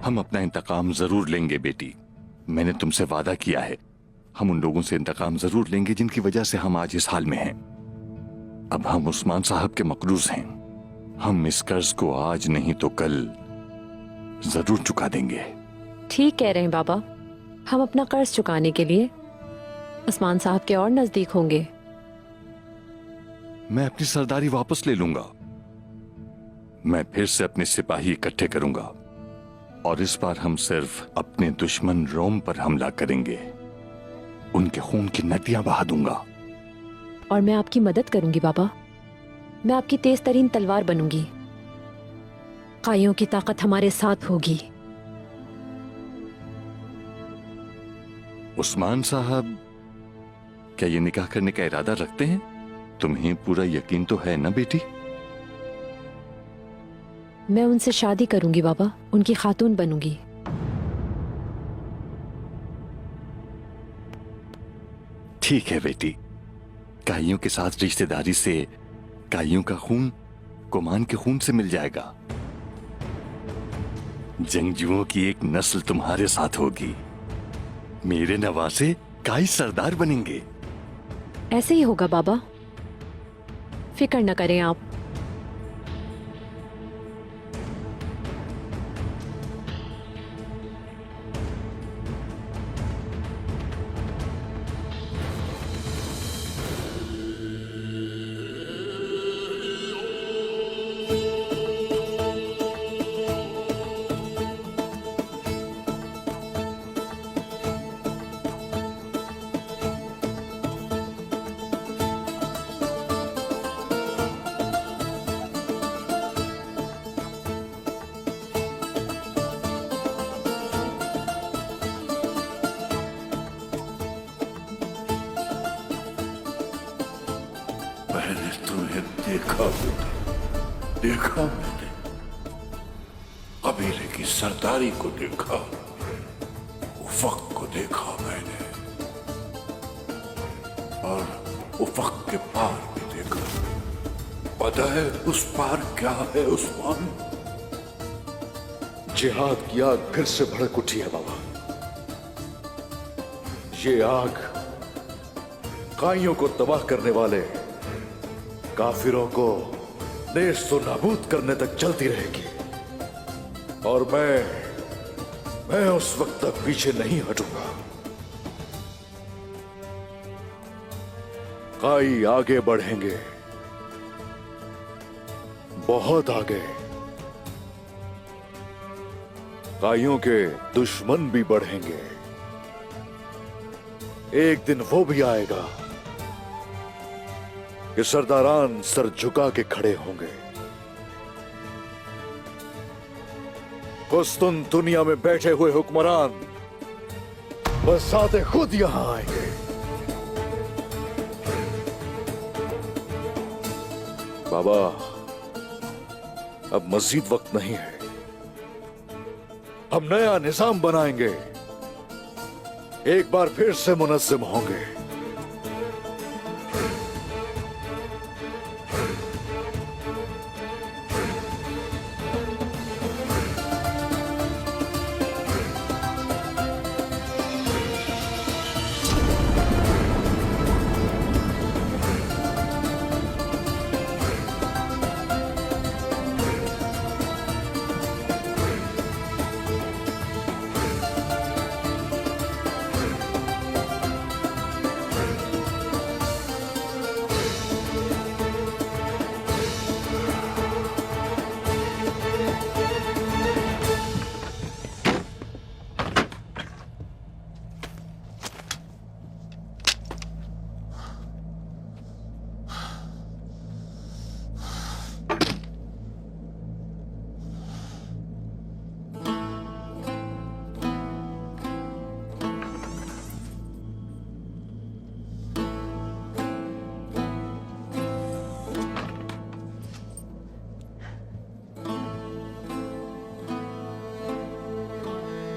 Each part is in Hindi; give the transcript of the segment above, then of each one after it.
हम अपना इंतकाम जरूर लेंगे बेटी। मैंने तुमसे वादा किया है, हम उन लोगों से इंतकाम जरूर लेंगे जिनकी वजह से हम आज इस हाल में हैं। अब हम उस्मान साहब के मकरूज हैं। हम इस कर्ज को आज नहीं तो कल जरूर चुका देंगे। ठीक कह रहे हैं बाबा, हम अपना कर्ज चुकाने के लिए उस्मान साहब के और नजदीक होंगे। मैं अपनी सरदारी वापस ले लूंगा। मैं फिर से अपने सिपाही इकट्ठे करूंगा और इस बार हम सिर्फ अपने दुश्मन रोम पर हमला करेंगे। उनके खून की नदियां बहा दूंगा। और मैं आपकी मदद करूंगी बाबा। मैं आपकी तेज तरीन तलवार बनूंगी। काइयों की ताकत हमारे साथ होगी। उस्मान साहब क्या ये निकाह करने का इरादा रखते हैं? तुम्हें पूरा यकीन तो है ना बेटी? मैं उनसे शादी करूंगी बाबा, उनकी खातून बनूंगी। ठीक है बेटी, काइयों के साथ रिश्तेदारी से काइयों का खून कुमान के खून से मिल जाएगा। जंगजुओं की एक नस्ल तुम्हारे साथ होगी। मेरे नवासे काई सरदार बनेंगे। ऐसे ही होगा बाबा, फिक्र न करें आप। मैंने तुम्हें देखा बेटा, देखा मैंने। कबीले की सरदारी को देखा, उफक को देखा मैंने, और उफक के पार भी देखा। पता है उस पार क्या है उस्मान? जिहाद की आग फिर से भड़क उठी है बाबा। ये आग काइयों को तबाह करने वाले काफिरों को नेस्त और नाबूद करने तक चलती रहेगी। और मैं उस वक्त तक पीछे नहीं हटूंगा। काई आगे बढ़ेंगे, बहुत आगे। काइयों के दुश्मन भी बढ़ेंगे। एक दिन वो भी आएगा कि सरदारान सर झुका के खड़े होंगे। कुस्तुन दुनिया में बैठे हुए हुक्मरान बरसाते खुद यहां आएंगे। बाबा, अब मजीद वक्त नहीं है। हम नया निजाम बनाएंगे, एक बार फिर से मुनज़्ज़म होंगे।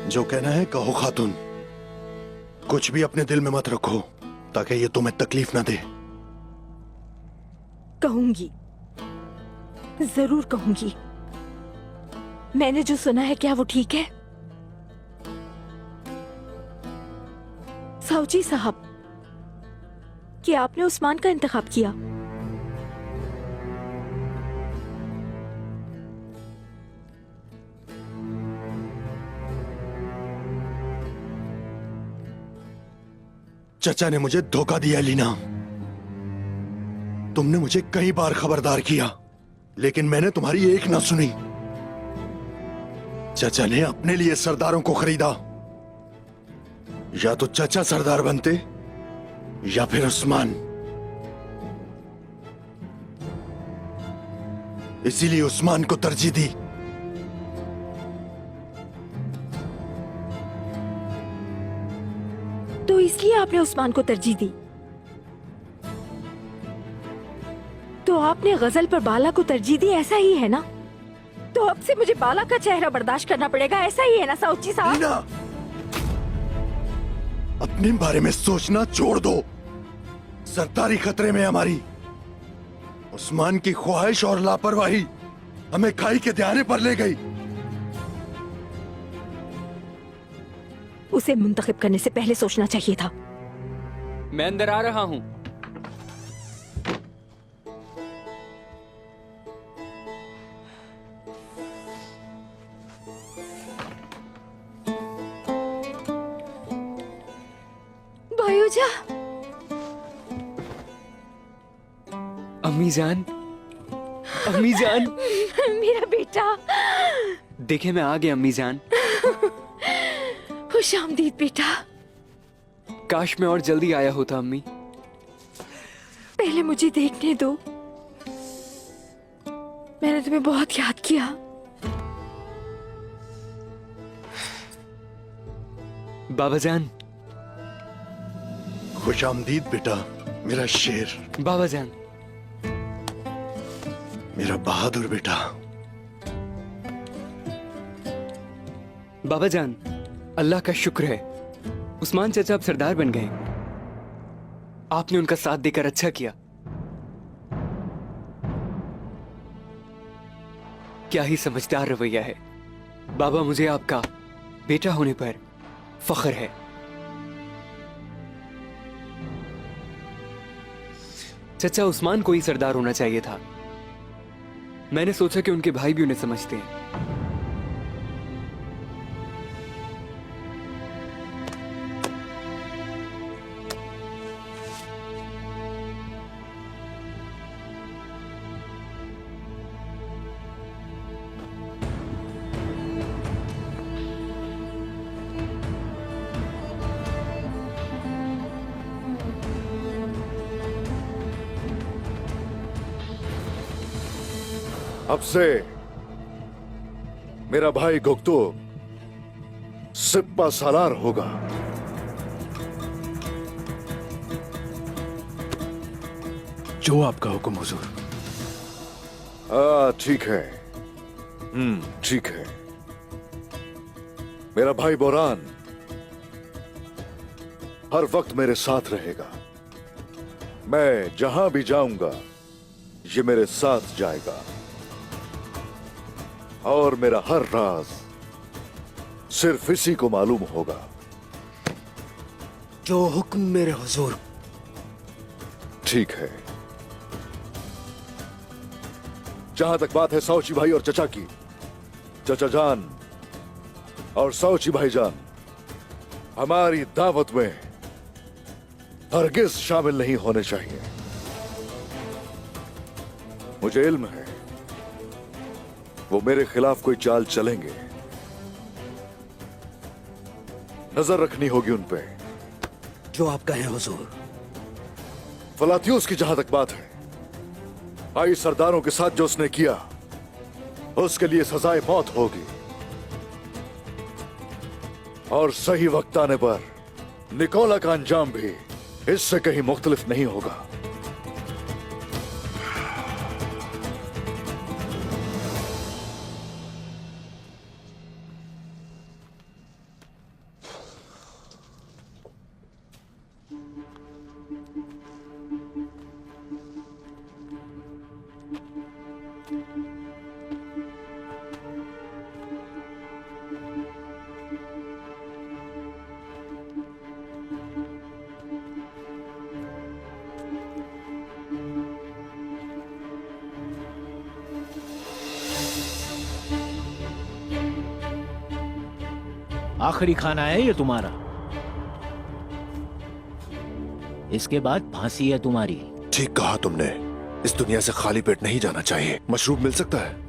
जो कहना है कहो खातून, कुछ भी अपने दिल में मत रखो ताकि ये तुम्हें तकलीफ ना दे। कहूंगी, जरूर कहूंगी। मैंने जो सुना है क्या वो ठीक है? साउची साहब, क्या आपने उस्मान का इंतखाब किया? चचा ने मुझे धोखा दिया लीना। तुमने मुझे कई बार खबरदार किया, लेकिन मैंने तुम्हारी एक ना सुनी। चचा ने अपने लिए सरदारों को खरीदा। या तो चचा सरदार बनते या फिर उस्मान। इसीलिए उस्मान को तरजीह दी। तो इसलिए आपने उस्मान को तरजीह दी। तो आपने गजल पर बाला को तरजीह दी, ऐसा ही है ना? तो अब से मुझे बाला का चेहरा बर्दाश्त करना पड़ेगा, ऐसा ही है ना साउची साहब? लीना, अपने बारे में सोचना छोड़ दो। सरदारी खतरे में है हमारी। उस्मान की ख्वाहिश और लापरवाही हमें खाई के दहाने पर ले गई। उसे मुंतखब करने से पहले सोचना चाहिए था। मैं अंदर आ रहा हूं। भाईजा, अम्मी जान, अम्मी जान, मेरा बेटा। देखे मैं आ गया अम्मी जान। खुश आमदीद बेटा। काश मैं और जल्दी आया होता अम्मी। पहले मुझे देखने दो। मैंने तुम्हें बहुत याद किया। बाबा जान, खुश आमदीद बेटा, मेरा शेर, बाबा जान। मेरा बहादुर बेटा। बाबा जान, अल्लाह का शुक्र है, उस्मान चाचा अब सरदार बन गए। आपने उनका साथ देकर अच्छा किया। क्या ही समझदार रवैया है। बाबा, मुझे आपका बेटा होने पर फख्र है। चचा, उस्मान को ही सरदार होना चाहिए था। मैंने सोचा कि उनके भाई भी उन्हें समझते हैं। अब से मेरा भाई गुक्तू सिप्पा सालार होगा। जो आपका हुक्म हुजूर। ठीक है। ठीक है। मेरा भाई बोरान हर वक्त मेरे साथ रहेगा। मैं जहां भी जाऊंगा ये मेरे साथ जाएगा और मेरा हर राज सिर्फ इसी को मालूम होगा। जो हुक्म मेरे हुजूर। ठीक है। जहां तक बात है साउची भाई और चचा की, चचा जान और साउची भाई जान हमारी दावत में हरगिज शामिल नहीं होने चाहिए। मुझे इल्म है वो मेरे खिलाफ कोई चाल चलेंगे। नजर रखनी होगी उन पे। जो आप कहें हुजूर। फलातियूस की जहां तक बात है, आई सरदारों के साथ जो उसने किया उसके लिए सजाए मौत होगी और सही वक्त आने पर निकोला का अंजाम भी इससे कहीं मुख्तलिफ नहीं होगा। आखिरी खाना है ये तुम्हारा। इसके बाद फांसी है तुम्हारी। ठीक कहा तुमने, इस दुनिया से खाली पेट नहीं जाना चाहिए। मशरूब मिल सकता है?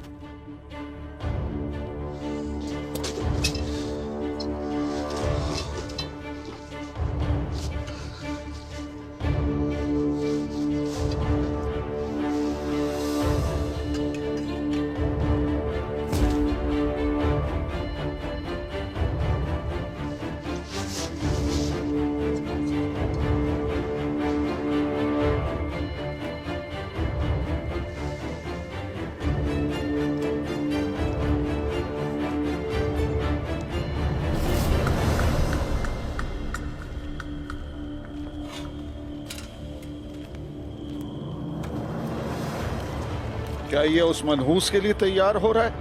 क्या ये उस मनहूस के लिए तैयार हो रहा है?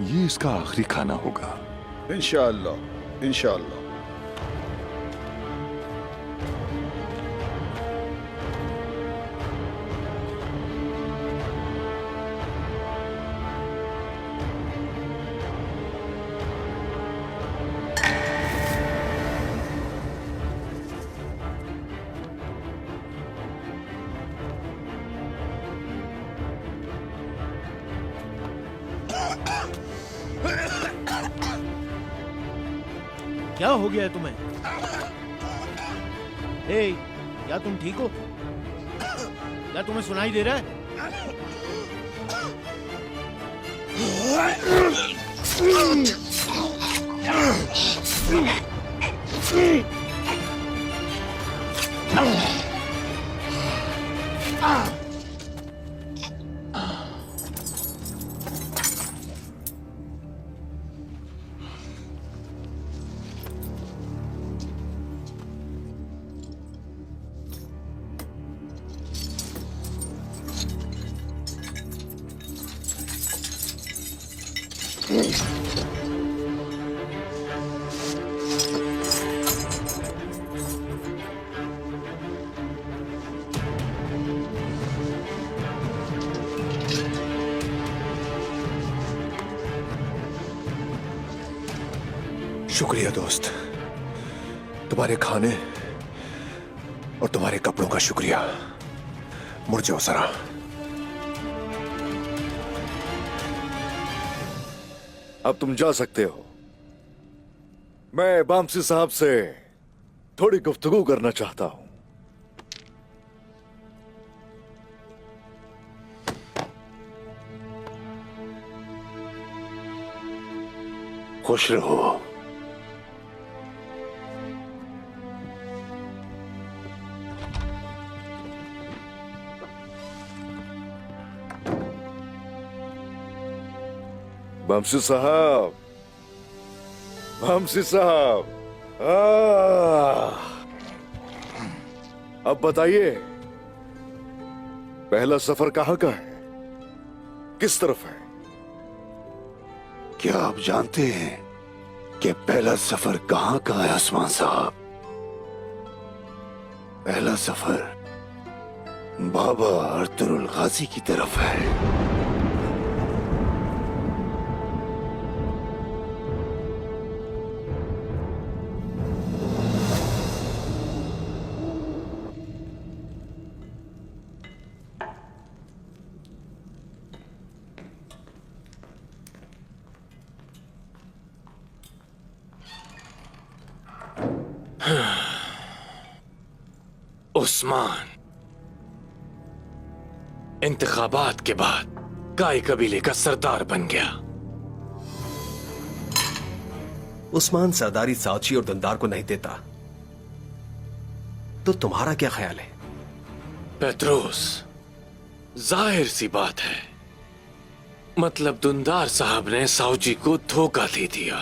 ये इसका आखिरी खाना होगा। इंशाअल्लाह, इंशाअल्लाह। क्या हो गया है तुम्हें? हे, क्या तुम ठीक हो? क्या तुम्हें सुनाई दे रहा है? शुक्रिया दोस्त, तुम्हारे खाने और तुम्हारे कपड़ों का शुक्रिया। मुड़ जाओ जरा। अब तुम जा सकते हो। मैं बामसी साहब से थोड़ी गुफ्तगू करना चाहता हूं। खुश रहो। बामसी साहब, बामसी साहब, अब बताइए, पहला सफर कहां का है? किस तरफ है? क्या आप जानते हैं कि पहला सफर कहां का है उस्मान साहब? पहला सफर बाबा अर्तुरुल गाजी की तरफ है। उस्मान इंतखाबात के बाद काई कबीले का सरदार बन गया। उस्मान सरदारी साउची और दुंदार को नहीं देता, तो तुम्हारा क्या ख्याल है? पेत्रोस, जाहिर सी बात है, मतलब दुंदार साहब ने साउची को धोखा दे दिया।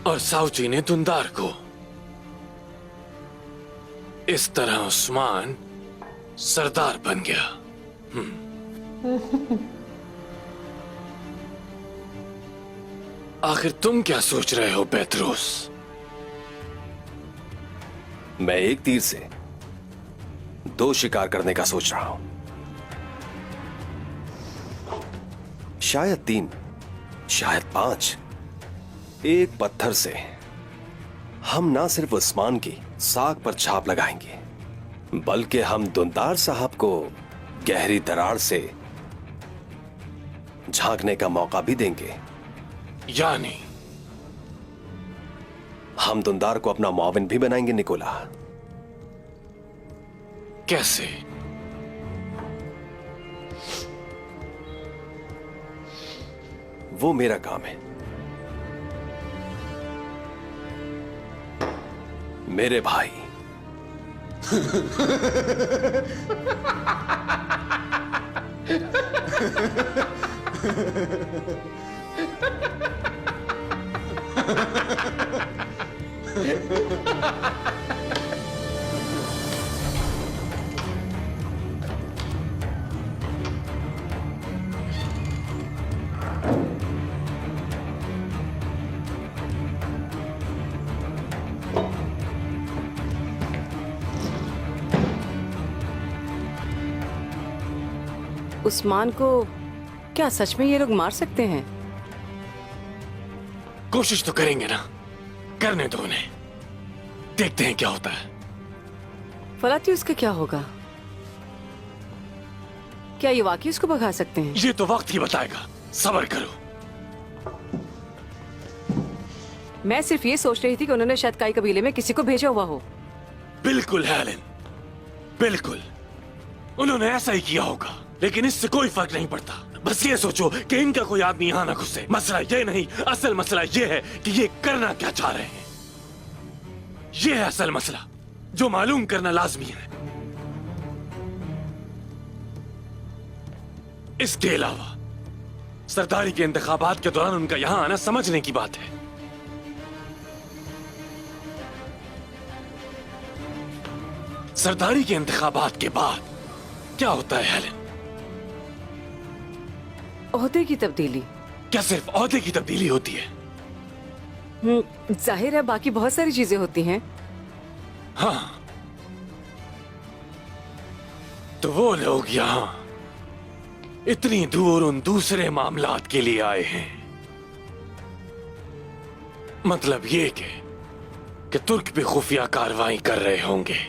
और साउची ने दुंदार को। इस तरह उस्मान सरदार बन गया। आखिर तुम क्या सोच रहे हो पेत्रोस? मैं एक तीर से दो शिकार करने का सोच रहा हूं। शायद 3, शायद 5। एक पत्थर से हम ना सिर्फ उस्मान की साख पर छाप लगाएंगे, बल्कि हम दुंदार साहब को गहरी दरार से झांकने का मौका भी देंगे। यानी हम दुंदार को अपना मुआविन भी बनाएंगे निकोला। कैसे? वो मेरा काम है। मेरे भाई। उस्मान को क्या सच में ये लोग मार सकते हैं? कोशिश तो करेंगे ना, करने दो उन्हें, देखते हैं क्या होता है। फलाती उसका क्या होगा? क्या ये वाकई उसको भगा सकते हैं? ये तो वक्त ही बताएगा, सब्र करो। मैं सिर्फ ये सोच रही थी कि उन्होंने शायद काई कबीले में किसी को भेजा हुआ हो। बिल्कुल हेलेन, बिल्कुल उन्होंने ऐसा ही किया होगा, लेकिन इससे कोई फर्क नहीं पड़ता। बस ये सोचो कि इनका कोई आदमी यहां ना घुसे। मसला ये नहीं, असल मसला ये है कि ये करना क्या चाह रहे हैं। ये है असल मसला जो मालूम करना लाजमी है। इसके अलावा सरदारी के इंतखाबात के दौरान उनका यहां आना समझने की बात है। सरदारी के इंतखाबात के बाद क्या होता है हेलेन? ओहदे की तब्दीली। क्या सिर्फ ओहदे की तब्दीली होती है? जाहिर है बाकी बहुत सारी चीजें होती हैं। हाँ, तो वो लोग यहां इतनी दूर उन दूसरे मामलात के लिए आए हैं। मतलब ये कि तुर्क भी खुफिया कार्रवाई कर रहे होंगे।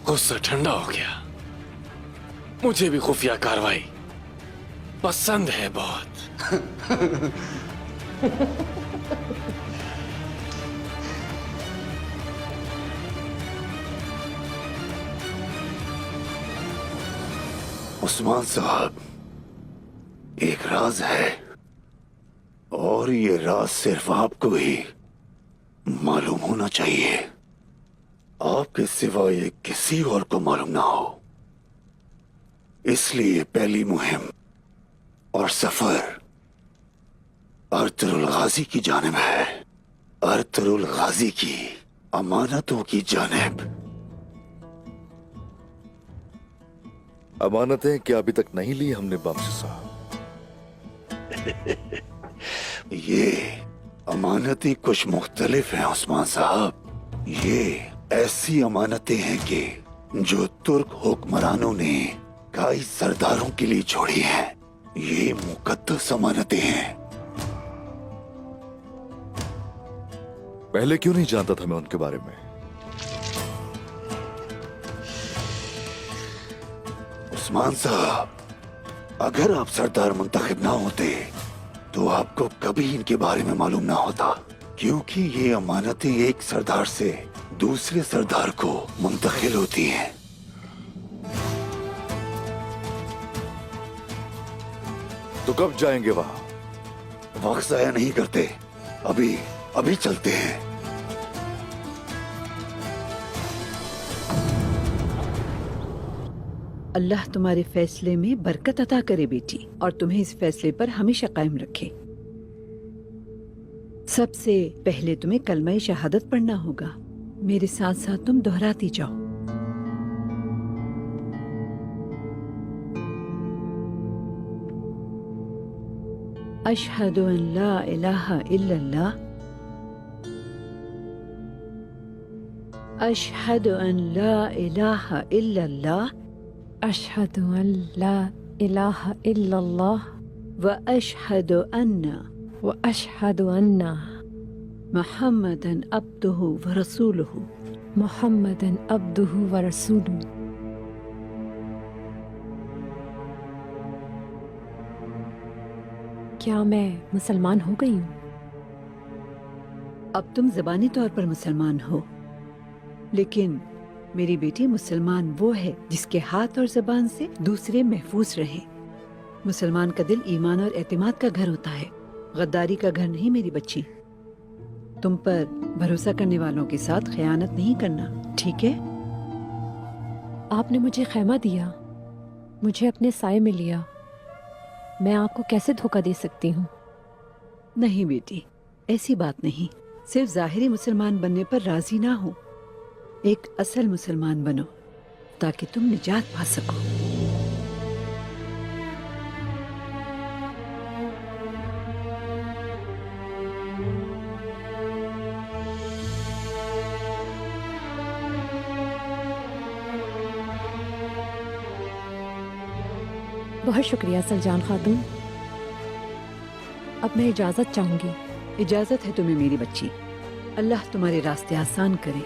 गुस्सा ठंडा हो गया। मुझे भी खुफिया कार्रवाई पसंद है बहुत। उस्मान साहब, एक राज है और ये राज सिर्फ आपको ही मालूम होना चाहिए। आपके सिवा ये किसी और को मालूम ना हो। इसलिए पहली मुहिम और सफर अर्तुरुल गाजी की जानिब है। अर्तुरुल गाजी की अमानतों की जानिब। अमानतें क्या अभी तक नहीं ली हमने बामशी साहब? ये अमानतें कुछ मुख्तलिफ हैं उस्मान साहब। ये ऐसी अमानतें हैं कि जो तुर्क हुक्मरानों ने कई सरदारों के लिए छोड़ी हैं। ये मुकद्दस अमानतें हैं। पहले क्यों नहीं जानता था मैं उनके बारे में? उस्मान साहब, अगर आप सरदार मुंतखब ना होते तो आपको कभी इनके बारे में मालूम ना होता, क्योंकि ये अमानतें एक सरदार से दूसरे सरदार को मुंतकिल होती हैं। तो कब जाएंगे वहां? वक्त जाया नहीं करते, अभी अभी चलते हैं। अल्लाह तुम्हारे फैसले में बरकत अता करे बेटी, और तुम्हें इस फैसले पर हमेशा कायम रखे। सबसे पहले तुम्हें कलमा शहादत पढ़ना होगा। मेरे साथ साथ तुम दोहराती जाओ। अशहदु अन ला इलाहा इल्लल्लाह, अशहदु अन ला इलाहा इल्लल्लाह, अशहदु अन ला इलाहा इल्लल्लाह व अशहदु अन्ना व अशहदु अन्ना मुहम्मदन अब्दुहु व रसूलुहु। मुहम्मदन अब्दुहु व रसूलुहु। क्या मैं मुसलमान हो गई हूँ? अब तुम ज़बानी तौर पर मुसलमान हो, लेकिन मेरी बेटी मुसलमान वो है जिसके हाथ और ज़बान से दूसरे महफूज रहे। मुसलमान का दिल ईमान और एतमाद का घर होता है, गद्दारी का घर नहीं मेरी बच्ची। तुम पर भरोसा करने वालों के साथ खयानत नहीं करना, ठीक है? आपने मुझे खैमा दिया, मुझे अपने साए में लिया, मैं आपको कैसे धोखा दे सकती हूँ? नहीं बेटी, ऐसी बात नहीं। सिर्फ जाहिरी मुसलमान बनने पर राजी ना हो, एक असल मुसलमान बनो ताकि तुम निजात पा सको। बहुत शुक्रिया सलजान खातून। अब मैं इजाजत चाहूंगी। इजाजत है तुम्हें मेरी बच्ची। अल्लाह तुम्हारे रास्ते आसान करे।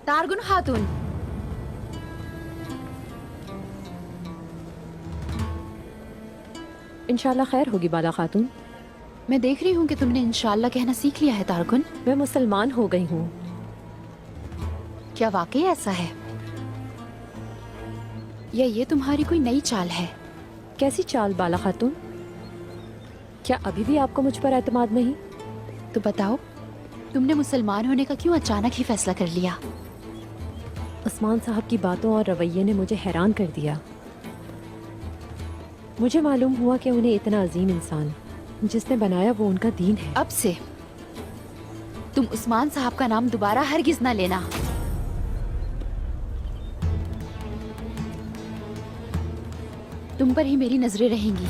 तारगुन खातून, इंशाल्लाह खैर होगी बाला खातून। मैं देख रही हूँ कि तुमने इंशाल्लाह कहना सीख लिया है तारगुन। मैं मुसलमान हो गई हूँ। क्या वाकई ऐसा है या ये तुम्हारी कोई नई चाल है? कैसी चाल बाला खातून? क्या अभी भी आपको मुझ पर एतमाद नहीं? तो बताओ, तुमने मुसलमान होने का क्यों अचानक ही फैसला कर लिया? उस्मान साहब की बातों और रवैये ने मुझे हैरान कर दिया। मुझे मालूम हुआ कि उन्हें इतना अजीम इंसान जिसने बनाया वो उनका दीन है। अब से तुम उस्मान साहब का नाम दोबारा हरगिज ना लेना। तुम पर ही मेरी नजरें रहेंगी।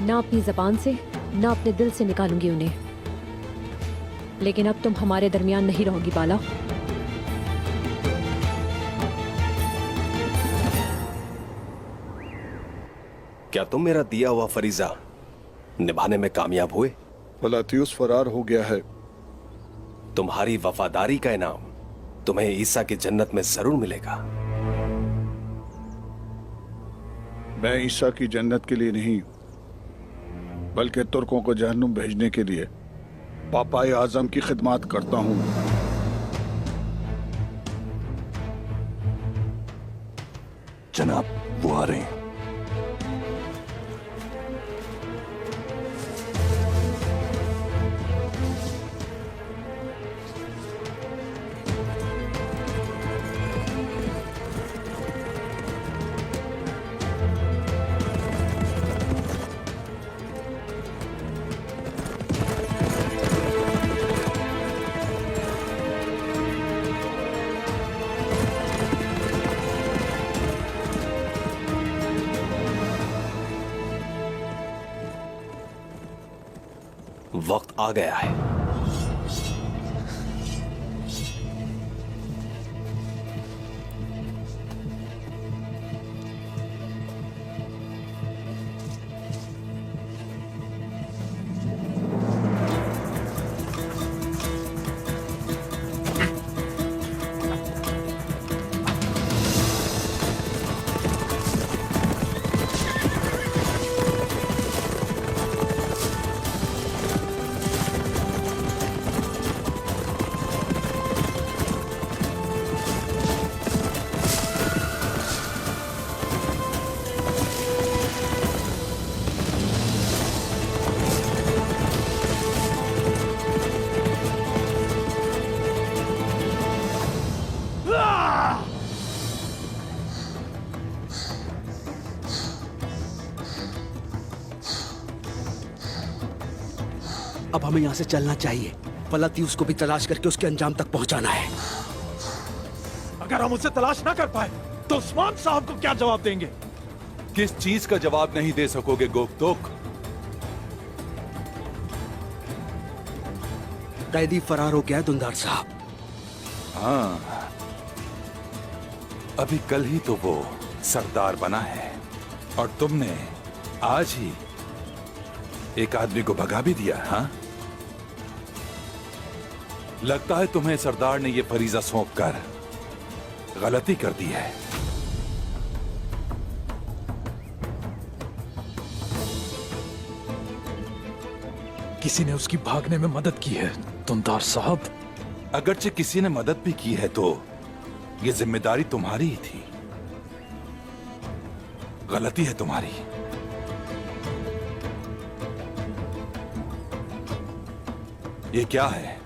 ना अपनी जबान से ना अपने दिल से निकालूंगी उन्हें। लेकिन अब तुम हमारे दरमियान नहीं रहोगी बाला। क्या तुम मेरा दिया हुआ फरीजा निभाने में कामयाब हुए? फलातियुस फरार हो गया है। तुम्हारी वफादारी का इनाम तुम्हें ईसा की जन्नत में जरूर मिलेगा। मैं ईसा की जन्नत के लिए नहीं, बल्कि तुर्कों को जहन्नुम भेजने के लिए पापाए आजम की खिदमत करता हूँ। जनाब, वो आ रहे हैं। वक्त आ गया है। अब हमें यहाँ से चलना चाहिए। फलातियुस को भी तलाश करके उसके अंजाम तक पहुंचाना है। अगर हम उसे तलाश ना कर पाए तो उस्मान साहब को क्या जवाब देंगे? किस चीज का जवाब नहीं दे सकोगे गोकतोक? कैदी फरार हो गया है दुंदार साहब। हाँ, अभी कल ही तो वो सरदार बना है और तुमने आज ही एक आदमी को भगा भी दिया। हाँ, लगता है तुम्हें सरदार ने ये फरीजा सौंपकर गलती कर दी है। किसी ने उसकी भागने में मदद की है दुंदार साहब। अगरचे किसी ने मदद भी की है तो ये जिम्मेदारी तुम्हारी ही थी। गलती है तुम्हारी। ये क्या है?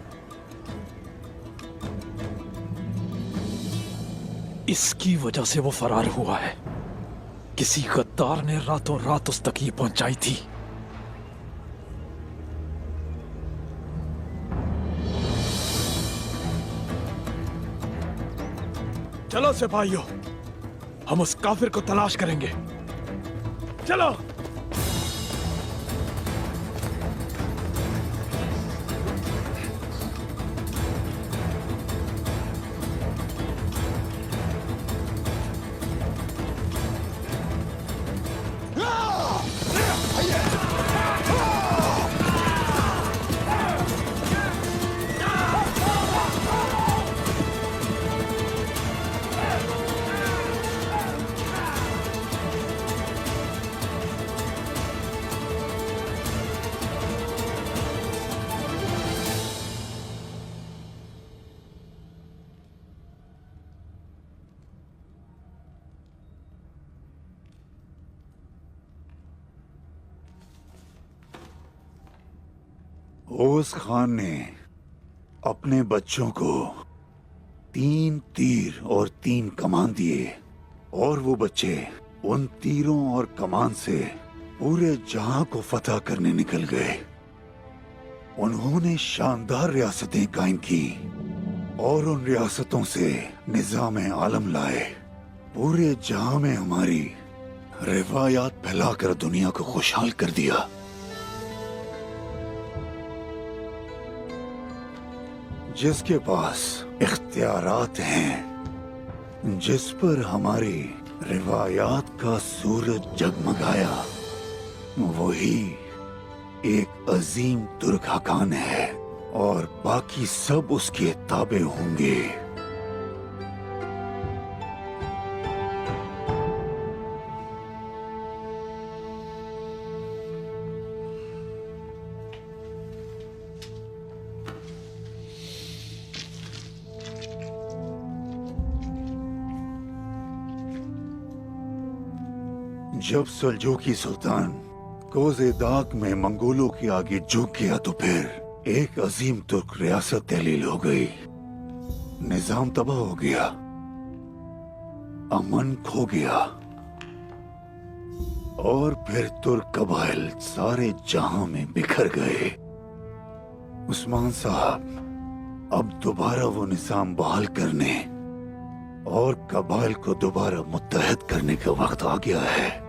इसकी वजह से वो फरार हुआ है। किसी गद्दार ने रातों रात उस तक ये पहुंचाई थी। चलो सिपाहियों, हम उस काफिर को तलाश करेंगे। चलो। ओस खान ने अपने बच्चों को 3 तीर और 3 कमान दिए और वो बच्चे उन तीरों और कमान से पूरे जहां को फतह करने निकल गए। उन्होंने शानदार रियासतें कायम की और उन रियासतों से निजाम आलम लाए। पूरे जहां में हमारी रिवायात फैलाकर दुनिया को खुशहाल कर दिया। जिसके पास इख्तियारात हैं, जिस पर हमारी रिवायात का सूरज जगमगाया, वही एक अजीम तुर्क हकान है और बाकी सब उसके ताबे होंगे। जब सल्जूकी सुल्तान कोज़ेदाक में मंगोलों के आगे झुक गया तो फिर एक अजीम तुर्क रियासत तहलील हो गई। निजाम तबाह हो गया, अमन खो गया और फिर तुर्क कबाइल सारे जहां में बिखर गए। उस्मान साहब, अब दोबारा वो निजाम बहाल करने और कबाइल को दोबारा मुत्तहद करने का वक्त आ गया है।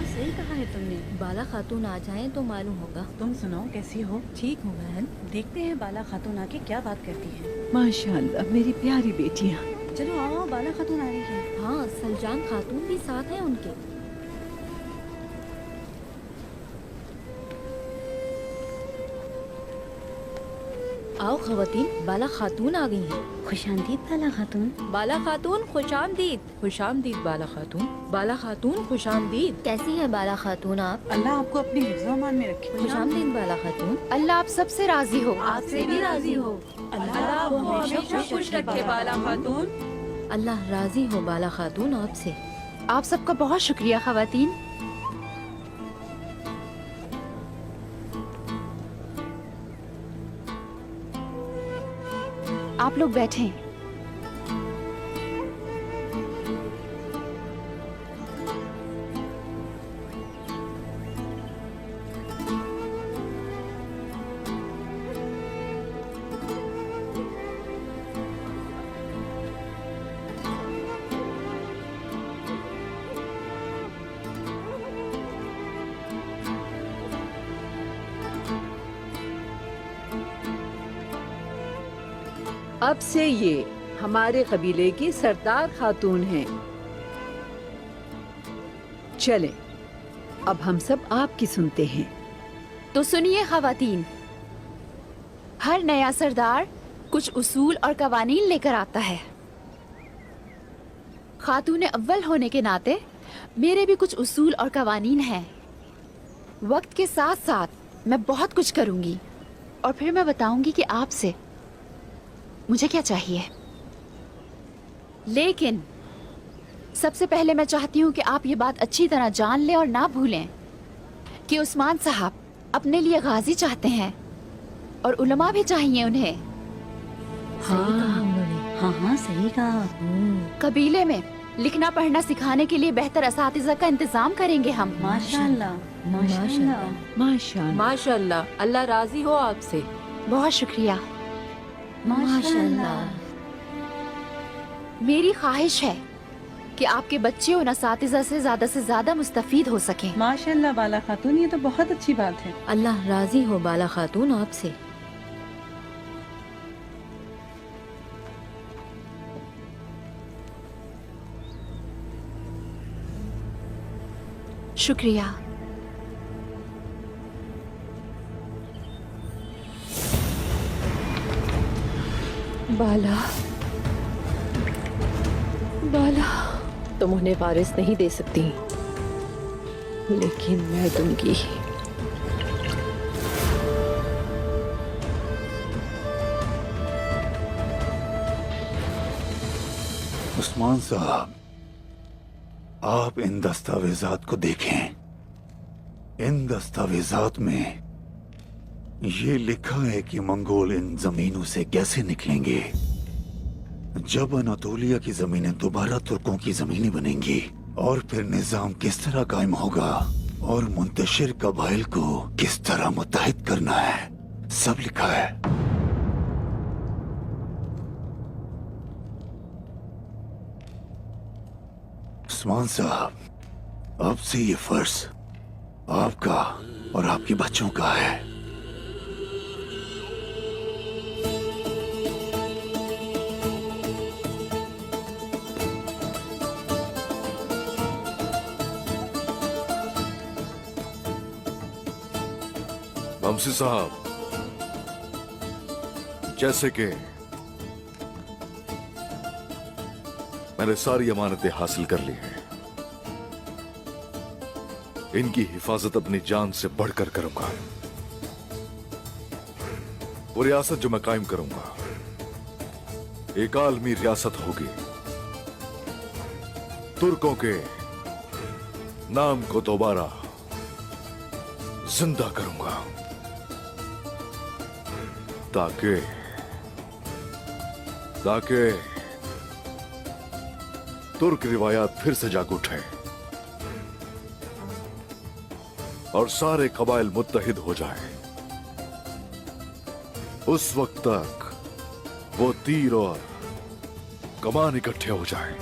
सही कहा है तुमने। बाला खातून आ जाएं तो मालूम होगा। तुम सुनाओ, कैसी हो? ठीक हूँ बहन। देखते हैं बाला खातून आके क्या बात करती है। माशाल्लाह मेरी प्यारी बेटियाँ। चलो आओ, बाला खातून आ रही है। हाँ, सलजान खातून भी साथ है उनके। आओ खवातीन, बाला खातून आ गई हैं। खुशामदीद बाला खातून। बाला खातून खुशामदीद। खुशामदीद बाला खातून। बाला खातून खुशामदीद। कैसी है बाला खातून आप? अल्लाह आपको अपने हिफ्ज़-ओ-अमान में रखे। खुशामदीद बाला खातून। अल्लाह आप सबसे राजी हो। आपसे भी राजी हो। अल्लाह आपको हमेशा खुश रखे बाला खातून। अल्लाह राजी हो बाला खातून आपसे। आप सबका बहुत शुक्रिया खवातीन। आप लोग बैठें। अब से ये हमारे कबीले की सरदार खातून हैं। चले, अब हम सब आपकी सुनते हैं। तो सुनिए खवातीन, हर नया सरदार कुछ उसूल और कवानीन लेकर आता है। खातून अव्वल होने के नाते मेरे भी कुछ उसूल और कवानीन हैं। वक्त के साथ साथ मैं बहुत कुछ करूंगी और फिर मैं बताऊंगी कि आपसे मुझे क्या चाहिए। लेकिन सबसे पहले मैं चाहती हूँ कि आप ये बात अच्छी तरह जान लें और ना भूलें कि उस्मान साहब अपने लिए गाजी चाहते हैं और उलमा भी चाहिए उन्हें। हाँ सही कहा। कबीले में लिखना पढ़ना सिखाने के लिए बेहतर असातिज़ा का इंतजाम करेंगे हम। माशाल्लाह माशाल्लाह माशाल्लाह। माशाल्लाह, अल्लाह राजी हो आपसे। बहुत शुक्रिया। माशाल्लाह। मेरी ख्वाहिश है कि आपके बच्चे उन असातिज़ा से ज्यादा मुस्तफीद हो सकें। माशाल्लाह बाला खातून, ये तो बहुत अच्छी बात है। अल्लाह राजी हो बाला खातून आपसे। शुक्रिया। बाला, बाला, तुम उन्हें वारिस नहीं दे सकती, लेकिन मैं दूंगी। उस्मान साहब, आप इन दस्तावेजात को देखें। इन दस्तावेजात में ये लिखा है कि मंगोल इन जमीनों से कैसे निकलेंगे। जब अनातोलिया की जमीनें दोबारा तुर्कों की जमीनें बनेंगी और फिर निजाम किस तरह कायम होगा और मुंतशिर कबाइल को किस तरह मुत्तहिद करना है, सब लिखा है। उस्मान साहब, अब से ये फर्ज आपका और आपके बच्चों का है। वमसी साहब, जैसे कि मैंने सारी अमानतें हासिल कर ली हैं, इनकी हिफाजत अपनी जान से बढ़कर करूंगा। वो रियासत जो मैं कायम करूंगा एक आलमी रियासत होगी। तुर्कों के नाम को दोबारा जिंदा करूंगा ताकि तुर्क रिवायात फिर से जाग उठे और सारे कबाइल मुत्तहिद हो जाए। उस वक्त तक वो तीर और कमान इकट्ठे हो जाए।